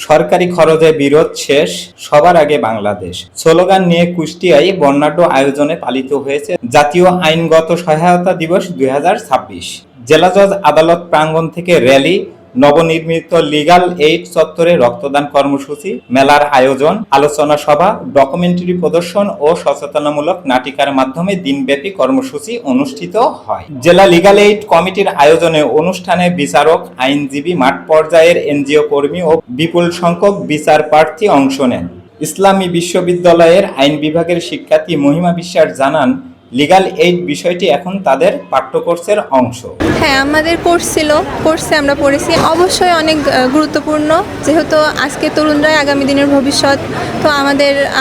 সরকারি খরচে বিরোধ শেষ, সবার আগে বাংলাদেশ স্লোগান নিয়ে কুষ্টিয়ায় বর্ণাঢ্য আয়োজনে পালিত হয়েছে জাতীয় আইনগত সহায়তা দিবস 2026। জেলা জজ আদালত প্রাঙ্গণ থেকে র্যালি, নবনির্মিত লিগ্যাল এইড চত্বরে রক্তদান কর্মসূচি, মেলার আয়োজন, আলোচনা সভা, ডকুমেন্টারি প্রদর্শন ও সচেতনামূলক নাটিকার মাধ্যমে দিনব্যাপী কর্মসূচি অনুষ্ঠিত হয়। জেলা লিগ্যাল এইড কমিটির আয়োজনে অনুষ্ঠানে বিচারক, আইনজীবী, মাঠ পর্যায়ের এনজিও কর্মী ও বিপুল সংখ্যক বিচার প্রার্থী অংশ নেন। ইসলামী বিশ্ববিদ্যালয়ের আইন বিভাগের শিক্ষার্থী মহিমা বিশ্বাস জানান, লিগ্যাল এইড বিষয়টি এখন তাদের পাঠ্যকোর্সের অংশ। হ্যাঁ, আমাদের কোর্সে আমরা পড়েছি। অবশ্যই অনেক গুরুত্বপূর্ণ, যেহেতু আজকে তরুণরাই আগামী দিনের ভবিষ্যৎ, তো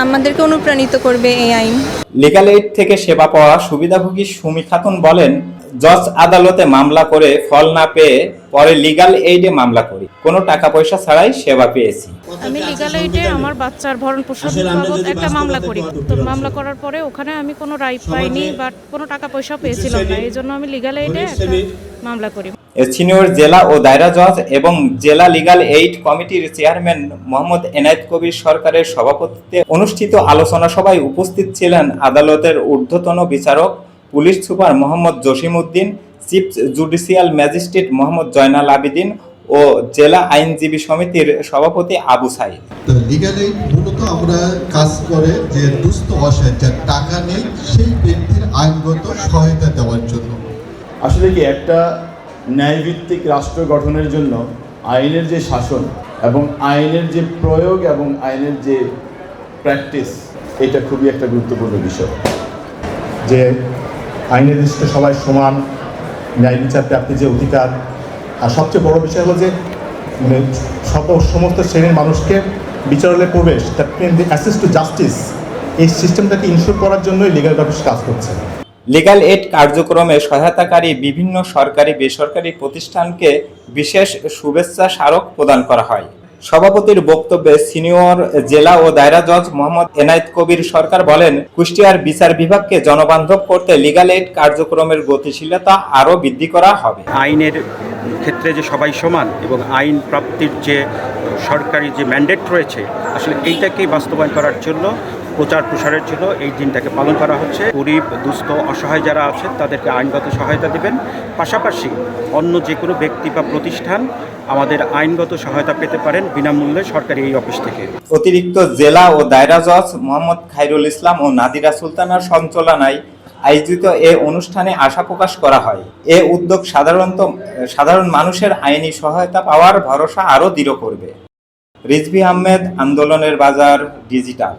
আমাদেরকে অনুপ্রাণিত করবে এই আইন। লিগ্যাল এইড থেকে সেবা পাওয়া সুবিধাভোগী সুমি খাতুন বলেন, জজ আদালতে মামলা করে ফল না পেয়ে পরে লিগ্যাল এইডে মামলা করি, কোনো টাকা পয়সা ছাড়াই সেবা পেয়েছি। আমি লিগ্যাল এইডে আমার বাচ্চার ভরণ পোষণ বাবদ একটা মামলা করি। তো মামলা করার পরে ওখানে আমি কোনো রাইট পাইনি বা কোনো টাকা পয়সা পেয়েছিলাম না, এই জন্য আমি লিগ্যাল এইডে একটা মামলা করি। সিনিয়র জেলা ও দায়রা জজ এবং জেলা লিগ্যাল এইড কমিটির চেয়ারম্যান মোহাম্মদ এনায়েত কবির সরকারের সভাপতিত্বে অনুষ্ঠিত আলোচনা সভায় উপস্থিত ছিলেন আদালতের ঊর্ধ্বতন বিচারক, police super Mohammad Jasim Uddin, chief judicial magistrate Mohammad Joynal Abedin ও জেলা আইনজীবী সমিতির সভাপতি আবু সাইদ। লিগ্যাল এইড মূলত আমরা কাজ করে যে দুস্থ অসহায় যার টাকা নেই সেই ব্যক্তির আইনগত সহায়তা দেওয়ার জন্য। আসলে কি একটা ন্যায়ভিত্তিক রাষ্ট্র গঠনের জন্য আইনের যে শাসন এবং আইনের যে প্রয়োগ এবং আইনের যে প্র্যাকটিস, এটা খুবই একটা গুরুত্বপূর্ণ বিষয়। যে আইনের দৃষ্টিতে সবাই সমান, ন্যায় বিচার প্রাপ্তির যে অধিকার, আর সবচেয়ে বড় বিষয় হলো যে মানে সমস্ত শ্রেণীর মানুষকে বিচারালয়ে প্রবেশ, that mean the access to justice, এই সিস্টেমটাকে ইনশিওর করার জন্যই লিগ্যাল অফিস কাজ করছে। লিগ্যাল এইড কার্যক্রমে সহায়তাকারী বিভিন্ন সরকারি বেসরকারি প্রতিষ্ঠানকে বিশেষ শুভেচ্ছা স্মারক প্রদান করা হয়। সভাপতির বক্তব্যে সিনিয়র জেলা ও দায়রা জজ মোহাম্মদ এনায়েত কবির সরকার বলেন, কুষ্টিয়ার বিচার বিভাগকে জনবান্ধব করতে লিগ্যাল এইড কার্যক্রমের গতিশীলতা আরও বৃদ্ধি করা হবে। আইনের ক্ষেত্রে যে সবাই সমান এবং আইন প্রাপ্তির যে সরকারি যে ম্যান্ডেট রয়েছে, আসলে এইটাকেই বাস্তবায়ন করার জন্য, প্রচার প্রসারের জন্য এই দিনটাকে পালন করা হচ্ছে। গরিব, দুস্থ, অসহায় যারা আছেন তাদেরকে আইনগত সহায়তা দেবেন, পাশাপাশি অন্য যে কোনো ব্যক্তি বা প্রতিষ্ঠান আমাদের আইনগত সহায়তা পেতে পারেন বিনামূল্যে সরকারি এই অফিস থেকে। অতিরিক্ত জেলা ও দায়রা জজ মোহাম্মদ খায়রুল ইসলাম ও নাদিরা সুলতানার সঞ্চালনায় আয়োজিত এ অনুষ্ঠানে আশা প্রকাশ করা হয়, এ উদ্যোগ সাধারণ মানুষের আইনি সহায়তা পাওয়ার ভরসা আরও দৃঢ় করবে। রিজভী আহমেদ, আন্দোলনের বাজার, ডিজিটাল।